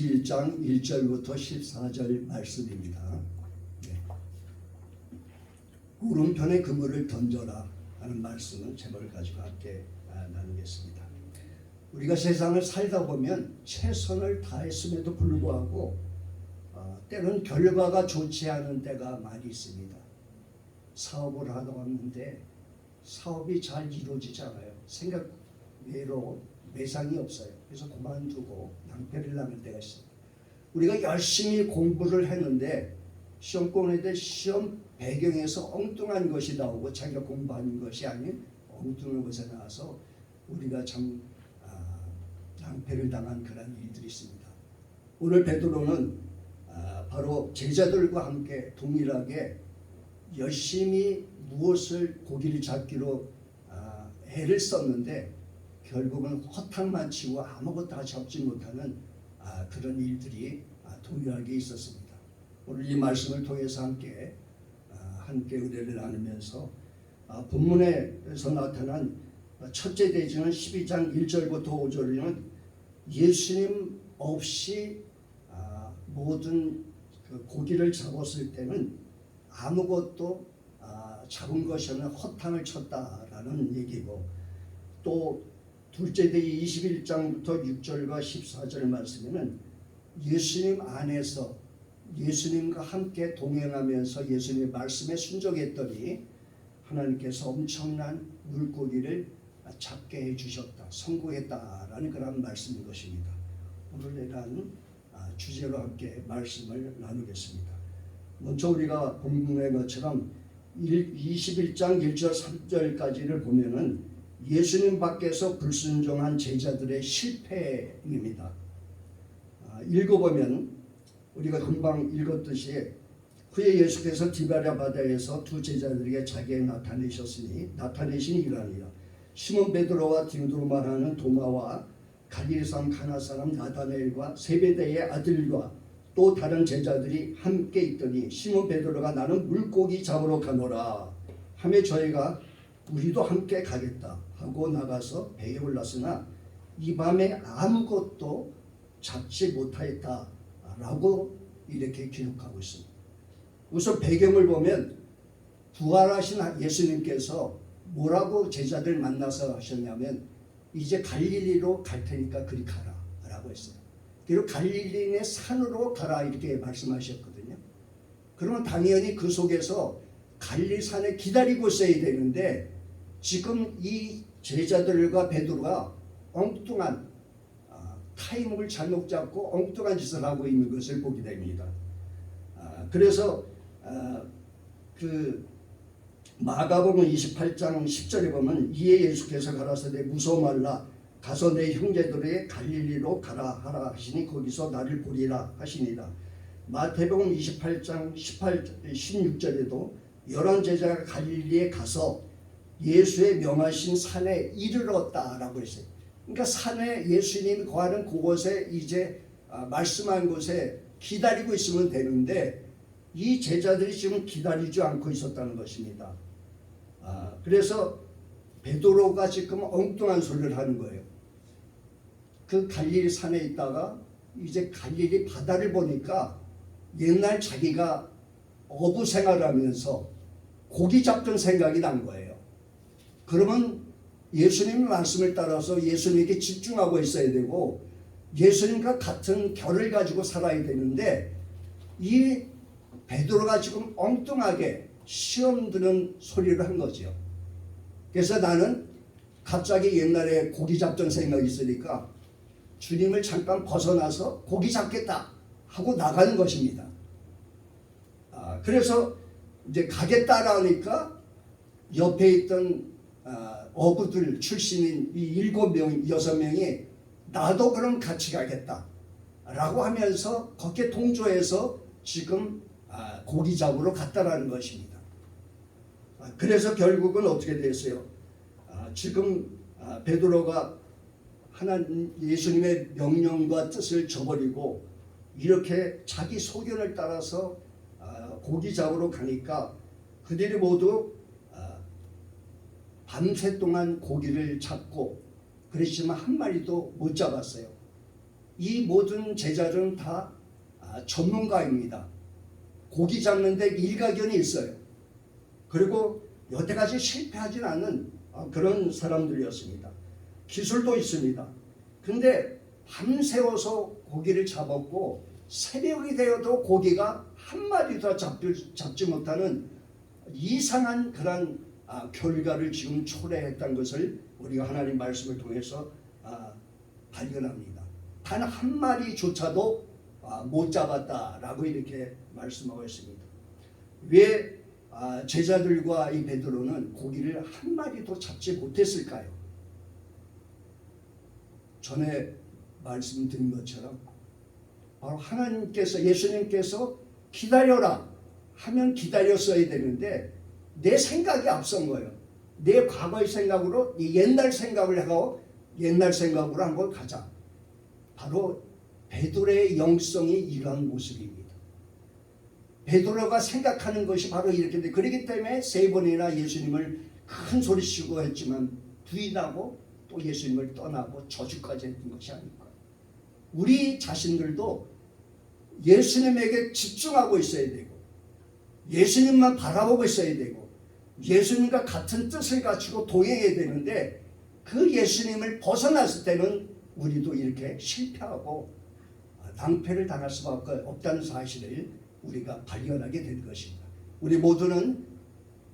21장 1절부터 14절 말씀입니다. 네. 오른편에 그물을 던져라 하는 말씀을 제목을 가지고 함께 나누겠습니다. 우리가 세상을 살다 보면 최선을 다했음에도 불구하고 때로는 결과가 좋지 않은 때가 많이 있습니다. 사업을 하다 왔는데 사업이 잘 이루어지지 않아요. 생각외로 매상이 없어요. 그래서 그만두고 낭패를 나는 때가 있어요. 우리가 열심히 공부를 했는데 시험권에 대해 시험 배경에서 엉뚱한 것이 나오고 자기가 공부하는 것이 아닌 엉뚱한 것에 나와서 우리가 참 낭패를 당한 그런 일들이 있습니다. 오늘 베드로는 바로 제자들과 함께 동일하게 열심히 무엇을 고기를 잡기로 애를 썼는데 결국은 허탕만 치고 아무것도 잡지 못하는 그런 일들이 동일하게 있었습니다. 오늘 이 말씀을 통해서 함께 은혜를 나누면서 본문에서 나타난 첫째 대지는 12장 1절부터 5절에는 예수님 없이 모든 그 고기를 잡았을 때는 아무것도 잡은 것이 없는 허탕을 쳤다라는 얘기고, 또 둘째 대지 21장부터 6절과 14절 말씀에는 예수님 안에서 예수님과 함께 동행하면서 예수님의 말씀에 순종했더니 하나님께서 엄청난 물고기를 잡게 해주셨다, 성공했다라는 그런 말씀인 것입니다. 오늘이라는 주제로 함께 말씀을 나누겠습니다. 먼저 우리가 본문의 것처럼 21장 1절 3절까지를 보면은 예수님 밖에서 불순종한 제자들의 실패입니다. 읽어보면 우리가 금방 읽었듯이 후에 예수께서 디바랴 바다에서 두 제자들에게 자기에게 나타내신 이라니라. 시몬 베드로와 디두로만 하는 도마와 갈릴리 사람 가나 사람 나다나엘과 세베대의 아들과 또 다른 제자들이 함께 있더니 시몬 베드로가 나는 물고기 잡으러 가노라 하며 저희가 우리도 함께 가겠다 하고 나가서 배에 올랐으나 이 밤에 아무것도 잡지 못하였다라고 이렇게 기록하고 있습니다. 우선 배경을 보면 부활하신 예수님께서 뭐라고 제자들 만나서 하셨냐면 이제 갈릴리로 갈 테니까 그리 가라 라고 했어요. 그리고 갈릴리의 산으로 가라 이렇게 말씀하셨거든요. 그러면 당연히 그 속에서 갈릴리 산에 기다리고 있어야 되는데 지금 이 제자들과 베드로가 엉뚱한 타이밍을 잘못 잡고 엉뚱한 짓을 하고 있는 것을 보게 됩니다. 그래서 그 마가복음 28장 10절에 보면 이에 예수께서 가라사대 무서워 말라 가서 내 형제들에게 갈릴리로 가라 하라 하시니 거기서 나를 보리라 하시니라. 마태복음 28장 16절에도 11 제자가 갈릴리에 가서 예수의 명하신 산에 이르렀다라고 했어요. 그러니까 산에 예수님이 거하는 그곳에 이제 말씀한 곳에 기다리고 있으면 되는데 이 제자들이 지금 기다리지 않고 있었다는 것입니다. 그래서 베드로가 지금 엉뚱한 소리를 하는 거예요. 그 갈릴리 산에 있다가 이제 갈릴리 바다를 보니까 옛날 자기가 어부 생활하면서 고기 잡던 생각이 난 거예요. 그러면 예수님의 말씀을 따라서 예수님에게 집중하고 있어야 되고 예수님과 같은 결을 가지고 살아야 되는데 이 베드로가 지금 엉뚱하게 시험 드는 소리를 한 거죠. 그래서 나는 갑자기 옛날에 고기 잡던 생각이 있으니까 주님을 잠깐 벗어나서 고기 잡겠다 하고 나가는 것입니다. 그래서 이제 가겠다라니까 옆에 있던 어부들 출신인 이 7명, 6명이 나도 그럼 같이 가겠다 라고 하면서 거기에 동조해서 지금 고기 잡으러 갔다라는 것입니다. 그래서 결국은 어떻게 됐어요? 지금 베드로가 하나님 예수님의 명령과 뜻을 저버리고 이렇게 자기 소견을 따라서 고기 잡으러 가니까 그들이 모두 밤새 동안 고기를 잡고 그랬지만 한 마리도 못 잡았어요. 이 모든 제자들은 다 전문가입니다. 고기 잡는데 일가견이 있어요. 그리고 여태까지 실패하진 않은 그런 사람들이었습니다. 기술도 있습니다. 근데 밤새워서 고기를 잡았고 새벽이 되어도 고기가 한 마리도 잡지 못하는 이상한 그런 결과를 지금 초래했다는 것을 우리가 하나님 말씀을 통해서 발견합니다. 단 한 마리조차도 못 잡았다라고 이렇게 말씀하고 있습니다. 왜 제자들과 이 베드로는 고기를 한 마리도 잡지 못했을까요? 전에 말씀드린 것처럼 바로 하나님께서, 예수님께서 기다려라 하면 기다렸어야 되는데 내 생각이 앞선 거예요. 내 과거의 생각으로 옛날 생각을 하고 옛날 생각으로 한번 가자. 바로 베드로의 영성이 이러한 모습입니다. 베드로가 생각하는 것이 바로 이렇게 돼. 그렇기 때문에 3번이나 예수님을 큰 소리치고 했지만 부인하고 또 예수님을 떠나고 저주까지 했던 것이 아닐까. 우리 자신들도 예수님에게 집중하고 있어야 되고 예수님만 바라보고 있어야 되고 예수님과 같은 뜻을 갖추고 동행해야 되는데 그 예수님을 벗어났을 때는 우리도 이렇게 실패하고 낭패를 당할 수밖에 없다는 사실을 우리가 발견하게 된 것입니다. 우리 모두는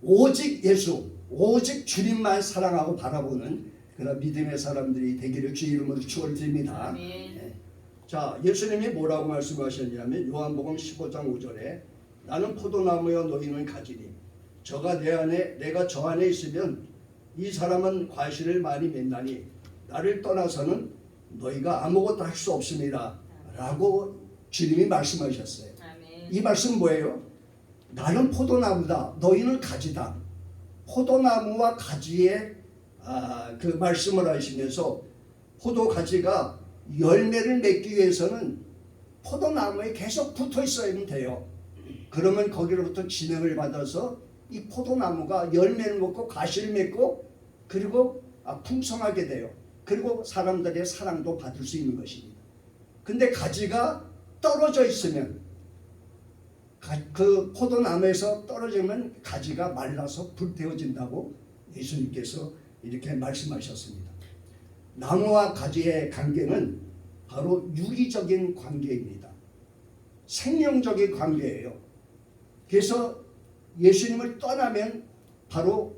오직 예수, 오직 주님만 사랑하고 바라보는 그런 믿음의 사람들이 되기를 주의 이름으로 축원드립니다. 네. 자, 예수님이 뭐라고 말씀하셨냐면 요한복음 15장 5절에 나는 포도나무여 너희는 가지니 저가 내 안에 내가 저 안에 있으면 이 사람은 과실을 많이 맺나니 나를 떠나서는 너희가 아무것도 할 수 없습니다 라고 주님이 말씀하셨어요. 아멘. 이 말씀은 뭐예요? 나는 포도나무다 너희는 가지다. 포도나무와 가지의 그 말씀을 하시면서 포도 가지가 열매를 맺기 위해서는 포도나무에 계속 붙어 있어야 돼요. 그러면 거기로부터 진행을 받아서 이 포도나무가 열매를 먹고 가시를 맺고 그리고 풍성하게 돼요. 그리고 사람들의 사랑도 받을 수 있는 것입니다. 근데 가지가 떨어져 있으면 그 포도나무에서 떨어지면 가지가 말라서 불태워진다고 예수님께서 이렇게 말씀하셨습니다. 나무와 가지의 관계는 바로 유기적인 관계입니다. 생명적인 관계예요. 그래서 예수님을 떠나면 바로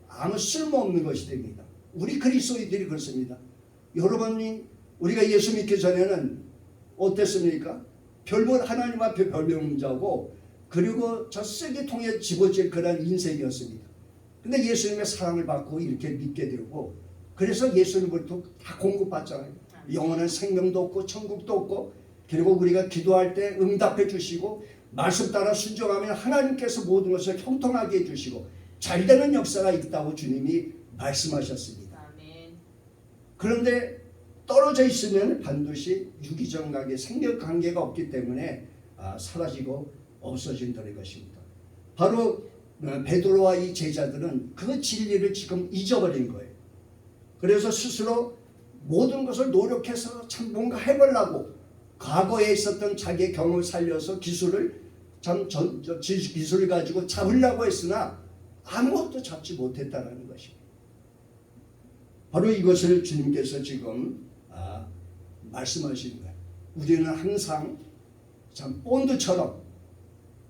아무 쓸모없는 것이 됩니다. 우리 그리스도인들이 그렇습니다. 여러분이 우리가 예수 믿기 전에는 어땠습니까? 하나님 앞에 별명자고 그리고 저 쓰기통에 집어질 그런 인생이었습니다. 근데 예수님의 사랑을 받고 이렇게 믿게 되고 그래서 예수님부터 다 공급받잖아요. 영원한 생명도 없고 천국도 없고 그리고 우리가 기도할 때 응답해 주시고 말씀 따라 순종하면 하나님께서 모든 것을 형통하게 해주시고 잘되는 역사가 있다고 주님이 말씀하셨습니다. 아멘. 그런데 떨어져 있으면 반드시 유기적 관계, 생명 관계가 없기 때문에 사라지고 없어진다는 것입니다. 바로 베드로와 이 제자들은 그 진리를 지금 잊어버린 거예요. 그래서 스스로 모든 것을 노력해서 참 뭔가 해보려고 과거에 있었던 자기의 경험을 살려서 기술을 기술을 가지고 잡으려고 했으나 아무것도 잡지 못했다는 것입니다. 바로 이것을 주님께서 지금 말씀하시는 거예요. 우리는 항상 참 본드처럼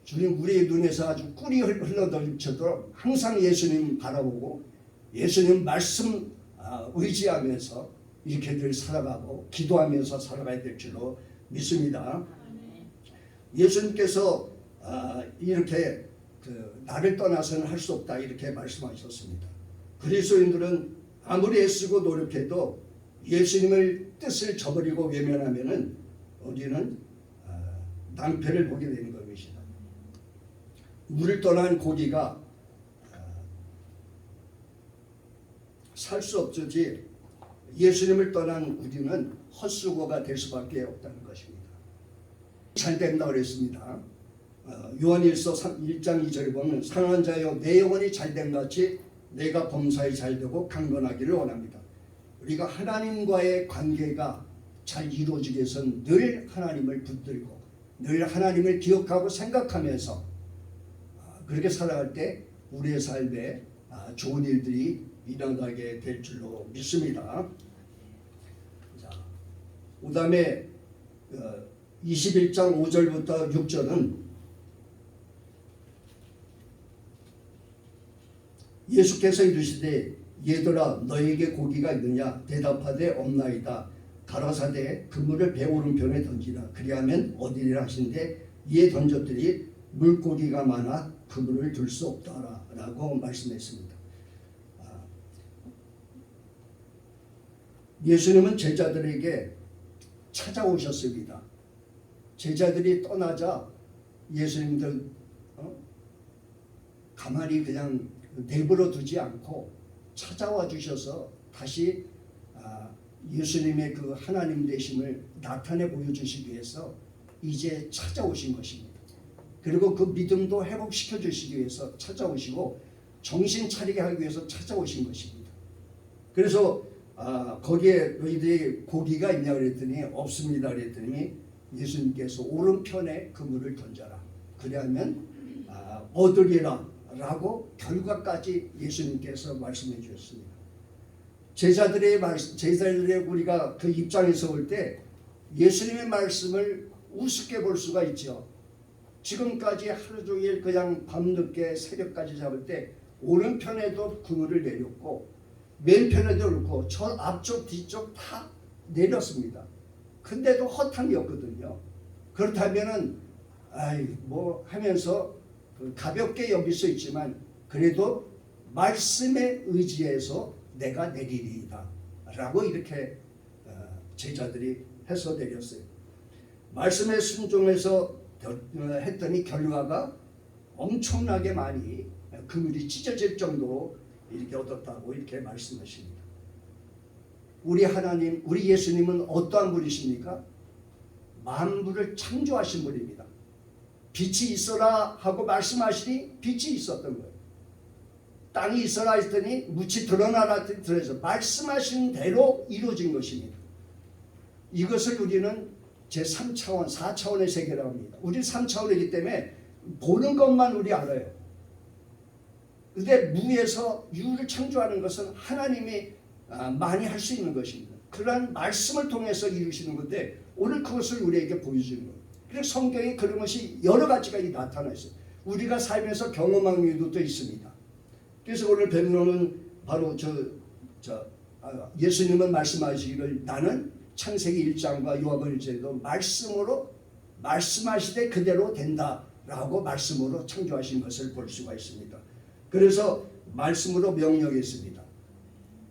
주님 우리의 눈에서 아주 꿀이 흘러넘치도록 항상 예수님 바라보고 예수님 말씀 의지하면서 이렇게 늘 살아가고 기도하면서 살아가야 될 줄로 믿습니다. 예수님께서 이렇게 나를 떠나서는 할 수 없다 이렇게 말씀하셨습니다. 그리스도인들은 아무리 애쓰고 노력해도 예수님을 뜻을 저버리고 외면하면은 우리는 낭패를 보게 되는 것입니다. 물을 떠난 고기가 살 수 없지 예수님을 떠난 우리는 헛수고가 될 수밖에 없다는 것입니다. 잘 된다 그랬습니다. 요한일서 1장 2절에 보면 상한 자여 내 영혼이 잘된 같이 내가 범사에 잘되고 강건하기를 원합니다. 우리가 하나님과의 관계가 잘 이루어지기 위해서는 늘 하나님을 붙들고 늘 하나님을 기억하고 생각하면서 그렇게 살아갈 때 우리의 삶에 좋은 일들이 일어나게 될 줄로 믿습니다. 자, 그 다음에 21장 5절부터 6절은 예수께서 이르시되 얘들아 너에게 고기가 있느냐 대답하되 없나이다. 가라사대 그물을 배 오른편에 던지라. 그리하면 얻으리라 하신데 이에 던졌더니 물고기가 많아 그물을 들 수 없다라 라고 말씀했습니다. 예수님은 제자들에게 찾아오셨습니다. 제자들이 떠나자 예수님들 가만히 그냥 내버려 두지 않고 찾아와 주셔서 다시 예수님의 그 하나님 되심을 나타내 보여주시기 위해서 이제 찾아오신 것입니다. 그리고 그 믿음도 회복시켜 주시기 위해서 찾아오시고 정신 차리게 하기 위해서 찾아오신 것입니다. 그래서 거기에 너희들이 고기가 있냐 그랬더니 없습니다 그랬더니 예수님께서 오른편에 그물을 던져라. 그리하면 얻으리라 라고 결과까지 예수님께서 말씀해 주셨습니다. 제자들의 우리가 그 입장에서 볼 때 예수님의 말씀을 우습게 볼 수가 있죠. 지금까지 하루 종일 그냥 밤늦게 새벽까지 잡을 때 오른편에도 그물을 내렸고 왼편에도 그렇고 저 앞쪽 뒤쪽 다 내렸습니다. 근데도 허탕이었거든요. 그렇다면은 뭐 하면서 가볍게 여길 수 있지만 그래도 말씀에 의지해서 내가 내리리이다 라고 이렇게 제자들이 해서 내렸어요. 말씀에 순종해서 했더니 결과가 엄청나게 많이 그물이 찢어질 정도로 이렇게 얻었다고 이렇게 말씀하십니다. 우리 하나님, 우리 예수님은 어떠한 분이십니까? 만물을 창조하신 분입니다. 빛이 있어라 하고 말씀하시니 빛이 있었던 거예요. 땅이 있어라 했더니 묻이 드러나라 했더니 드러나서 말씀하신 대로 이루어진 것입니다. 이것을 우리는 제3차원, 4차원의 세계라고 합니다. 우리 3차원이기 때문에 보는 것만 우리 알아요. 그런데 무에서 유를 창조하는 것은 하나님이 많이 할 수 있는 것입니다. 그러한 말씀을 통해서 이루시는 건데 오늘 그것을 우리에게 보여주는 거예요. 그래서 성경에 그런 것이 여러 가지가 나타나 있어요. 우리가 살면서 경험한 일도 있습니다. 그래서 오늘 본론은 바로 예수님은 말씀하시기를 나는 창세기 1장과 요한복음 1장에도 말씀으로 말씀하시되 그대로 된다라고 말씀으로 창조하신 것을 볼 수가 있습니다. 그래서 말씀으로 명령했습니다.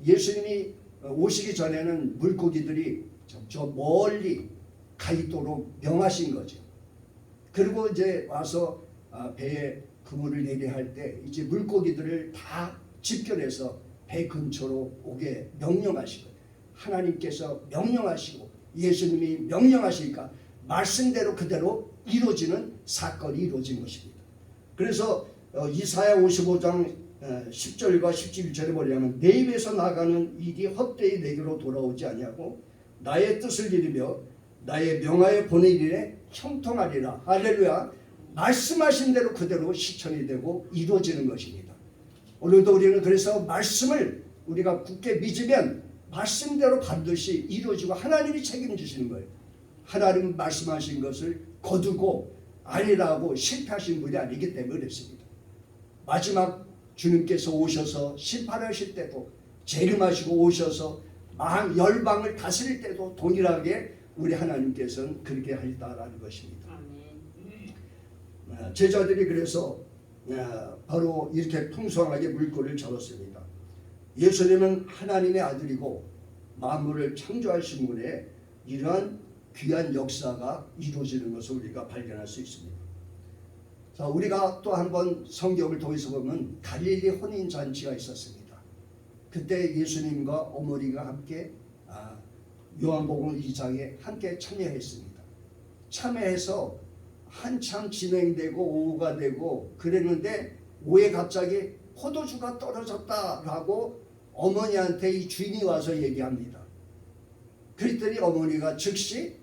예수님이 오시기 전에는 물고기들이 저 멀리 가 있도록 명하신 거죠. 그리고 이제 와서 배에 그물을 내게 할 때 이제 물고기들을 다 집결해서 배 근처로 오게 명령하시고 하나님께서 명령하시고 예수님이 명령하시니까 말씀대로 그대로 이루어지는 사건이 이루어진 것입니다. 그래서 이사야 55장 10절과 11절에 뭐냐면 내 입에서 나가는 일이 헛되이 내게로 돌아오지 아니하고 나의 뜻을 이루며 나의 명하여 보내리에 형통하리라. 할렐루야. 말씀하신 대로 그대로 실천이 되고 이루어지는 것입니다. 오늘도 우리는 그래서 말씀을 우리가 굳게 믿으면 말씀대로 반드시 이루어지고 하나님이 책임지시는 거예요. 하나님 말씀하신 것을 거두고 아니라고 실패하신 분이 아니기 때문에 그렇습니다. 마지막 주님께서 오셔서 심판하실 때도 재림하시고 오셔서 열방을 다스릴 때도 동일하게 우리 하나님께서는 그렇게 하셨다라는 것입니다. 제자들이 그래서 바로 이렇게 풍성하게 물고기를 잡았습니다. 예수님은 하나님의 아들이고 만물을 창조하신 분의 이러한 귀한 역사가 이루어지는 것을 우리가 발견할 수 있습니다. 자, 우리가 또 한번 성경을 통해서 보면 갈릴리 혼인잔치가 있었습니다. 그때 예수님과 어머니가 함께 요한복음 2장에 함께 참여했습니다. 참여해서 한참 진행되고 오후가 되고 그랬는데 오후에 갑자기 포도주가 떨어졌다라고 어머니한테 이 주인이 와서 얘기합니다. 그랬더니 어머니가 즉시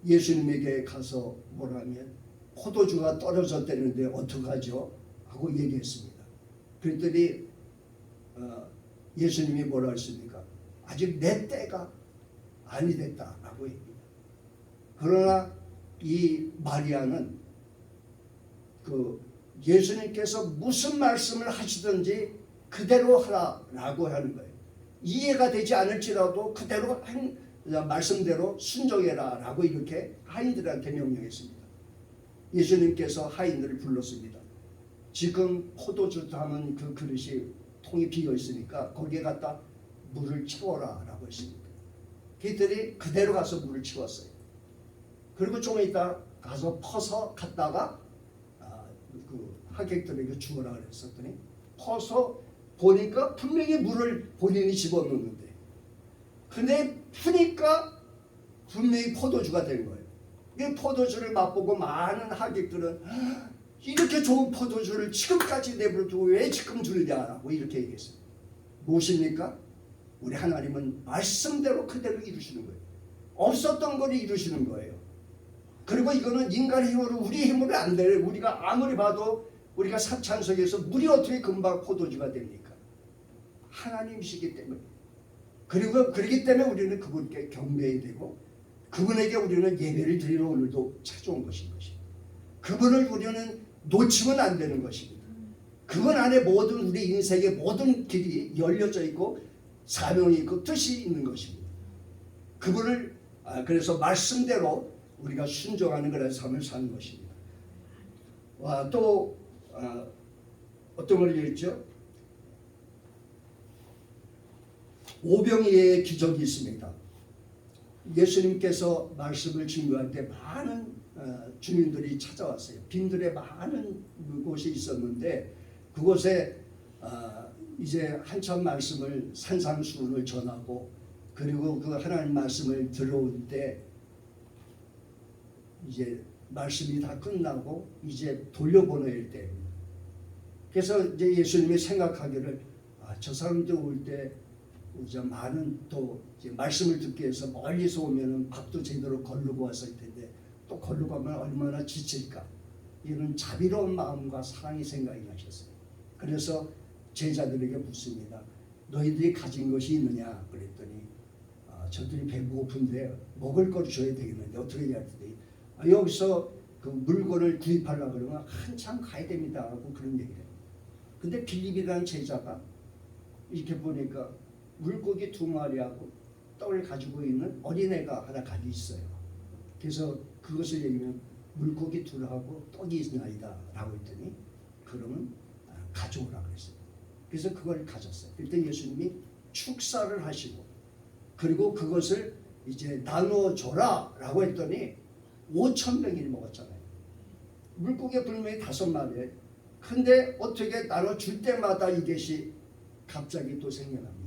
예수님에게 가서 뭐라면 포도주가 떨어졌다는데 어떡하죠? 하고 얘기했습니다. 그랬더니 예수님이 뭐라 했습니까? 아직 내 때가 아니 됐다라고 얘기합니다. 그러나 이 마리아는 그 예수님께서 무슨 말씀을 하시든지 그대로 하라라고 하는 거예요. 이해가 되지 않을지라도 그대로 말씀대로 순종해라라고 이렇게 하인들한테 명령했습니다. 예수님께서 하인들을 불렀습니다. 지금 포도주 담은 그 그릇이 통이 비어 있으니까 거기에 갖다 물을 채워라라고 했습니다. 그들이 그대로 가서 물을 채웠어요. 그리고 좀 이따 가서 퍼서 갔다가 그 하객들에게 주어라 그랬었더니 퍼서 보니까 분명히 물을 본인이 집어넣는데 근데 푸니까 분명히 포도주가 된 거예요. 이 포도주를 맛보고 많은 하객들은 이렇게 좋은 포도주를 지금까지 내버려두고 왜 지금 주느냐라고 이렇게 얘기했어요. 무엇입니까? 우리 하나님은 말씀대로 그대로 이루시는 거예요. 없었던 걸 이루시는 거예요. 그리고 이거는 인간의 힘으로 우리의 힘으로 안 돼요. 우리가 아무리 봐도 우리가 사찬석에서 물이 어떻게 금방 포도주가 됩니까? 하나님이시기 때문에. 그리고 그렇기 때문에 우리는 그분께 경배해야 되고 그분에게 우리는 예배를 드리러 오늘도 찾아온 것인 것입니다. 그분을 우리는 놓치면 안 되는 것입니다. 그분 안에 모든 우리 인생의 모든 길이 열려져 있고 사명이 있고 뜻이 있는 것입니다. 그분을 그래서 말씀대로 우리가 순종하는 그런 삶을 사는 것입니다. 또 어떤 걸 얘기했죠? 오병이의 기적이 있습니다. 예수님께서 말씀을 증거할 때 많은 주민들이 찾아왔어요. 빈들의 많은 곳이 있었는데 그곳에 이제 한참 말씀을 산상수훈을 전하고 그리고 그 하나님 말씀을 들어올 때 이제 말씀이 다 끝나고 이제 돌려보낼 때입니다. 그래서 이제 예수님이 생각하기를 저 사람들 올 때 이제 많은 또 이제 말씀을 듣기 위해서 멀리서 오면은 밥도 제대로 거르고 왔을 텐데 또 거르고 가면 얼마나 지칠까 이런 자비로운 마음과 사랑이 생각이 나셨어요. 그래서 제자들에게 묻습니다. 너희들이 가진 것이 있느냐 그랬더니 저들이 배고픈데 먹을 걸 줘야 되겠는데 어떻게 해야 되지? 여기서 그 물건을 구입하려고 그러면 한참 가야 됩니다 하고 그런 얘기를 해요. 근데 빌립이라는 제자가 이렇게 보니까 물고기 2마리하고 떡을 가지고 있는 어린애가 하나 가지고 있어요. 그래서 그것을 얘기하면 물고기 2하고 떡이 있나이다 라고 했더니 그러면 가져오라 그랬어요. 그래서 그걸 가졌어요. 그때 예수님이 축사를 하시고 그리고 그것을 이제 나눠줘라 라고 했더니 5,000명이 먹었잖아요. 물고기 분명히 5마리에 근데 어떻게 나눠줄 때마다 이것이 갑자기 또 생겨납니까?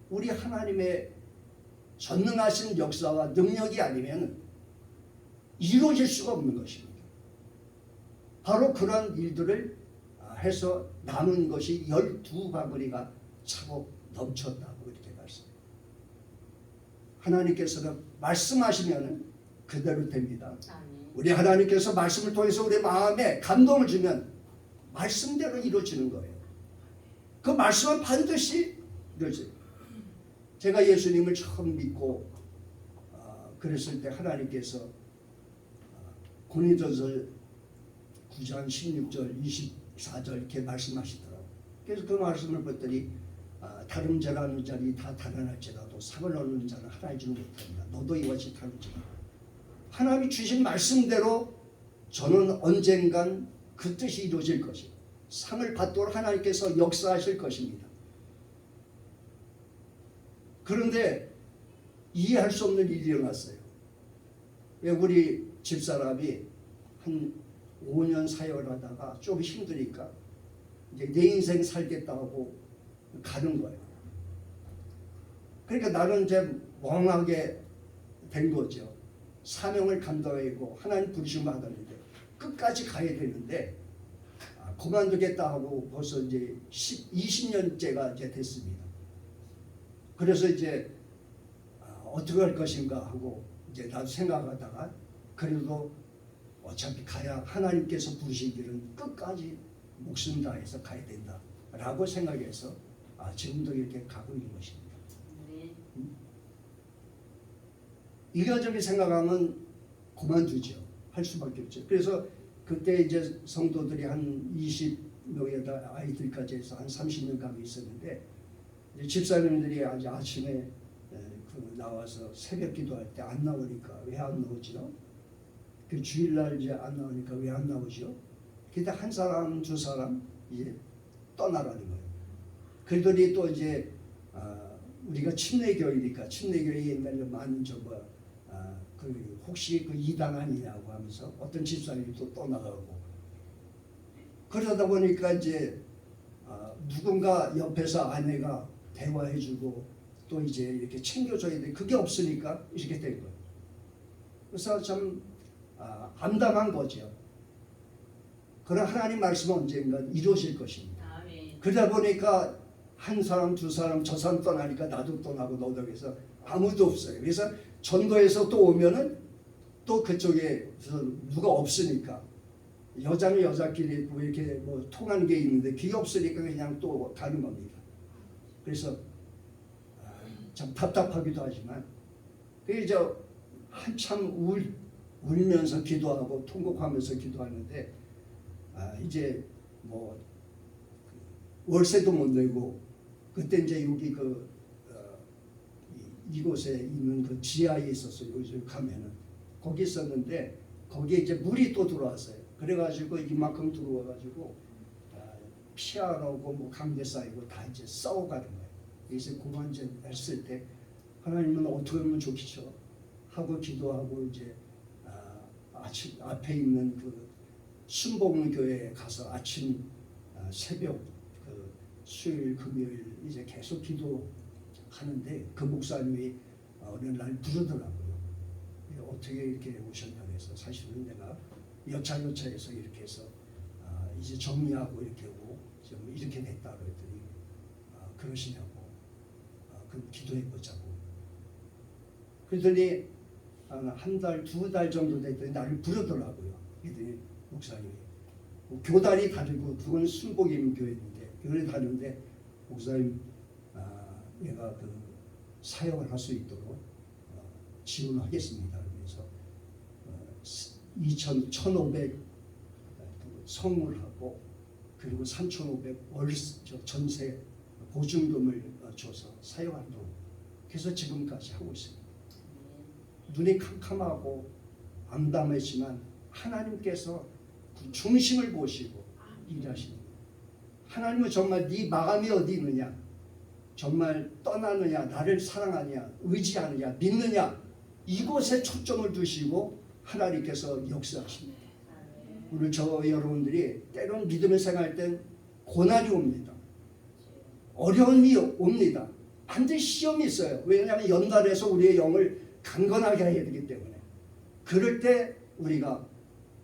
우리 하나님의 전능하신 역사와 능력이 아니면 이루어질 수가 없는 것입니다. 바로 그런 일들을 해서 남은 것이 12바구니가 차고 넘쳤다고 이렇게 말씀해요. 하나님께서는 말씀하시면 그대로 됩니다. 우리 하나님께서 말씀을 통해서 우리 마음에 감동을 주면 말씀대로 이루어지는 거예요. 그 말씀은 반드시 이루어져요. 제가 예수님을 처음 믿고 그랬을 때 하나님께서 고린도전서 9장 16절 24절 이렇게 말씀하시더라고요. 그래서 그 말씀을 봤더니 다른 자라는 자리 다 달아날지라도 상을 얻는 자는 하나의 줄 못합니다. 너도 이같이 다루지라. 하나님이 주신 말씀대로 저는 언젠간 그 뜻이 이루어질 것입니다. 상을 받도록 하나님께서 역사하실 것입니다. 그런데 이해할 수 없는 일이 일어났어요. 왜 우리 집사람이 한 5년 사역을 하다가 좀 힘드니까 이제 내 인생 살겠다고 가는 거예요. 그러니까 나는 이제 멍하게 된 거죠. 사명을 감당하고 하나님 부르심을 받았는데 끝까지 가야 되는데 그만두겠다 하고 벌써 이제 20년째가 이제 됐습니다. 그래서 이제 어떻게 할 것인가 하고 이제 나도 생각하다가 그래도 어차피 가야 하나님께서 부르신 길은 끝까지 목숨 다해서 가야 된다라고 생각해서 지금도 이렇게 가고 있는 것입니다. 일가적인 생각하면 그만두죠. 할 수밖에 없죠. 그래서 그때 이제 성도들이 한 20명의 아이들까지 해서 한 30명 가고 있었는데 이제 집사님들이 아침에 나와서 새벽 기도할 때 안 나오니까 왜 안 나오죠? 그 주일날 이제 안 나오니까 왜 안 나오죠? 근데 한 사람 두 사람 이제 떠나라는 거예요. 그러더니 또 이제 우리가 침례교회니까 침례교회 옛날에 많은 그 혹시 그 이단 아니냐고 하면서 어떤 집사님이 또 떠나가고 그러다 보니까 이제 누군가 옆에서 아내가 대화해주고 또 이제 이렇게 챙겨줘야 돼. 그게 없으니까 이렇게 된 거예요. 그래서 참 암담한 거죠. 그러나 하나님 말씀은 언젠가 이루어질 것입니다. 아멘. 그러다 보니까 한 사람 두 사람 저 사람 떠나니까 나도 떠나고 너도 그래서 아무도 없어요. 그래서 전도에서 또 오면은 또 그쪽에 누가 없으니까 여자는 여자끼리 있고 이렇게 뭐 통하는 게 있는데 그게 없으니까 그냥 또 가는 겁니다. 그래서 참 답답하기도 하지만 그게 한참 울면서 기도하고 통곡하면서 기도하는데 이제 뭐 월세도 못 내고 그때 이제 여기 이곳에 있는 그 지하에 있었어요. 요즘 가면은 거기 있었는데 거기에 이제 물이 또 들어왔어요. 그래가지고 이만큼 들어와가지고 피아노고 뭐 강대 쌓이고 다 이제 썩어가는 거예요. 그래서 그만 이제 했을 때 하나님은 어떻게 하면 좋겠죠 하고 기도하고 이제 아침 앞에 있는 그 순복음 교회에 가서 아침 새벽 그 수요일 금요일 이제 계속 기도하는데 그 목사님이 어느 날 부르더라고요. 어떻게 이렇게 오셨냐고 해서 사실은 내가 여차여차해서 이렇게 해서 이제 정리하고 이렇게 오고 좀 이렇게 됐다 그랬더니 그러시냐고 그 기도해보자고 그랬더니 한 달, 두 달 정도 됐더니 나를 부르더라고요. 그랬더니 목사님이 교단이 다르고 그건 순복음 교회인데 교단이 다른데 목사님 내가 그 사역을 할 수 있도록 지원하겠습니다. 그래서 1,500 성물하고 그리고 3,500 전세 보증금을 줘서 사용하도록 그래서 지금까지 하고 있습니다. 눈이 캄캄하고 암담했지만 하나님께서 그 중심을 보시고 일하시는 거예요. 하나님은 정말 네 마음이 어디 있느냐, 정말 떠나느냐, 나를 사랑하느냐, 의지하느냐, 믿느냐 이곳에 초점을 두시고 하나님께서 역사하십니다. 오늘 여러분들이 때론 믿음을 생각할 땐 고난이 옵니다. 어려움이 옵니다. 반드시 시험이 있어요. 왜냐하면 연단해서 우리의 영을 강건하게 해야 되기 때문에 그럴 때 우리가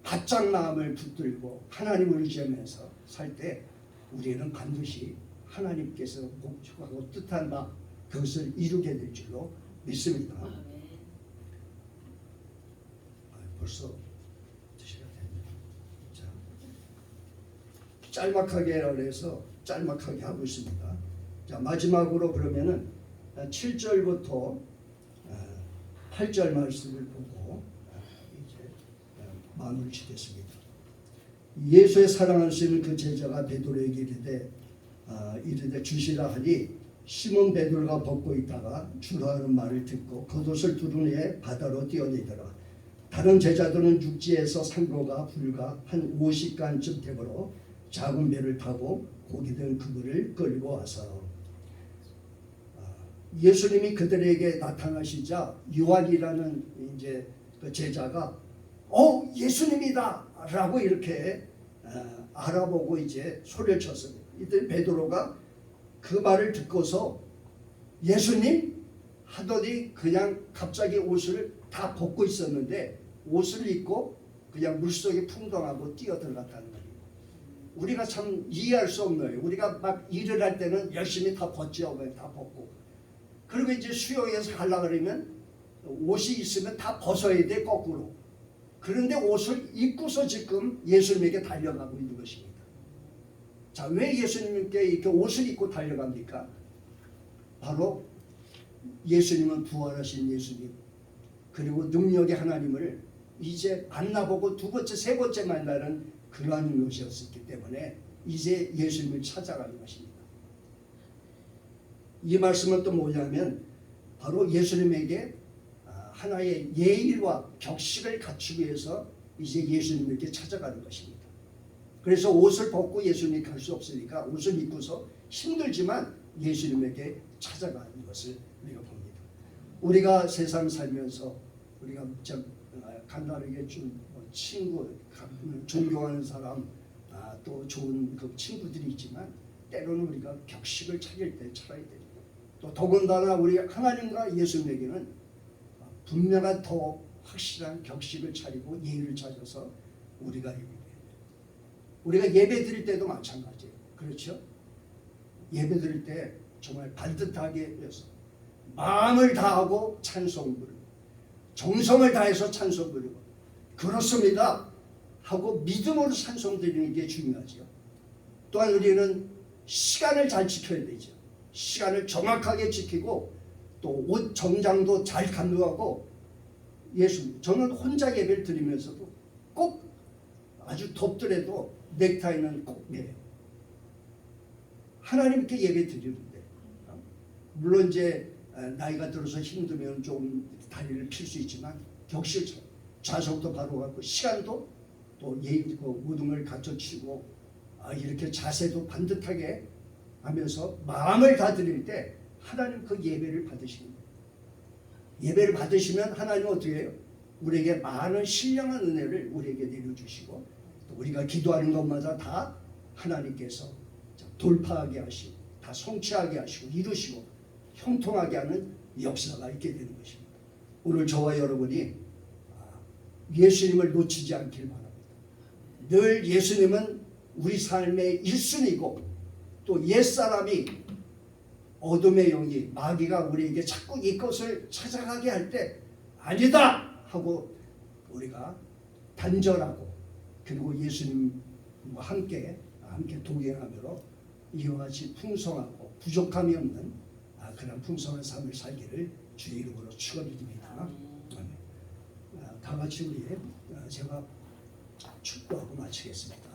바짝 마음을 붙들고 하나님을 의지하면서 살 때 우리는 반드시 하나님께서 목적하고 뜻한 바 그것을 이루게 될 줄로 믿습니다. 벌써 시간 됐네요. 자, 짤막하게 해서 짤막하게 하고 있습니다. 자, 마지막으로 그러면은 7절부터 8절 말씀을 보고 이제 마무리 짓겠습니다. 예수의 사랑하시는 그 제자가 베드로에게 이르되 주시라 하니 시몬 베드로가 벗고 있다가 주라 하는 말을 듣고 겉옷을 두른 후에 바다로 뛰어내더라. 다른 제자들은 육지에서 상고가 불과 한 50간쯤 되므로 작은 배를 타고 고기 든 그물을 끌고 와서 예수님이 그들에게 나타나시자 요한이라는 이제 그 제자가 예수님이다 라고 이렇게 알아보고 이제 소리를 쳤습니다. 이때 베드로가 그 말을 듣고서 예수님 하더니 그냥 갑자기 옷을 다 벗고 있었는데 옷을 입고 그냥 물속에 풍덩하고 뛰어들어갔다는 거예요. 우리가 참 이해할 수 없는 거예요. 우리가 막 일을 할 때는 열심히 다 벗죠. 다 벗고 그리고 이제 수영해서 가려고 그러면 옷이 있으면 다 벗어야 돼, 거꾸로. 그런데 옷을 입고서 지금 예수님에게 달려가고 있는 것입니다. 자, 왜 예수님께 이렇게 옷을 입고 달려갑니까? 바로 예수님은 부활하신 예수님, 그리고 능력의 하나님을 이제 만나보고 두 번째, 세 번째 만나는 그러한 것이었기 때문에 이제 예수님을 찾아가는 것입니다. 이 말씀은 또 뭐냐면 바로 예수님에게 하나의 예의와 격식을 갖추기 위해서 이제 예수님에게 찾아가는 것입니다. 그래서 옷을 벗고 예수님이 갈 수 없으니까 옷을 입고서 힘들지만 예수님에게 찾아가는 것을 우리가 봅니다. 우리가 세상 살면서 우리가 간단하게 좀 친구, 존경하는 사람, 또 좋은 그 친구들이 있지만 때로는 우리가 격식을 차릴 때 차려야 됩니다. 또 더군다나 우리 하나님과 예수님에게는 분명한 더 확실한 격식을 차리고 예의를 찾아서 우리가 예배 드릴 때도 마찬가지예요. 그렇죠? 예배 드릴 때 정말 반듯하게 해서 마음을 다하고 찬송 부르고 정성을 다해서 찬송 부르고 그렇습니다 하고 믿음으로 찬송 드리는 게 중요하죠. 또한 우리는 시간을 잘 지켜야 되죠. 시간을 정확하게 지키고 또 옷 정장도 잘 감독하고 저는 혼자 예배를 드리면서도 꼭 아주 덥더라도 넥타이는 꼭 매요. 하나님께 예배 드리는데 물론 이제 나이가 들어서 힘들면 좀 다리를 필 수 있지만 격식 좌석도 바로 갖고 시간도 또 예의 모든 걸 갖춰치고 이렇게 자세도 반듯하게 하면서 마음을 다 드릴 때 하나님 그 예배를 받으십니다. 예배를 받으시면 하나님은 어떻게 해요? 우리에게 많은 신령한 은혜를 우리에게 내려주시고 또 우리가 기도하는 것마다 다 하나님께서 돌파하게 하시고 다 성취하게 하시고 이루시고 형통하게 하는 역사가 있게 되는 것입니다. 오늘 저와 여러분이 예수님을 놓치지 않길 바랍니다. 늘 예수님은 우리 삶의 1순위고 또 옛사람이 어둠의 영이 마귀가 우리에게 자꾸 이것을 찾아가게 할 때 아니다 하고 우리가 단절하고 그리고 예수님과 함께 동행하며 이와 같이 풍성하고 부족함이 없는 그런 풍성한 삶을 살기를 주의 이름으로 축원드립니다. 다 같이 우리 제가 축도하고 마치겠습니다.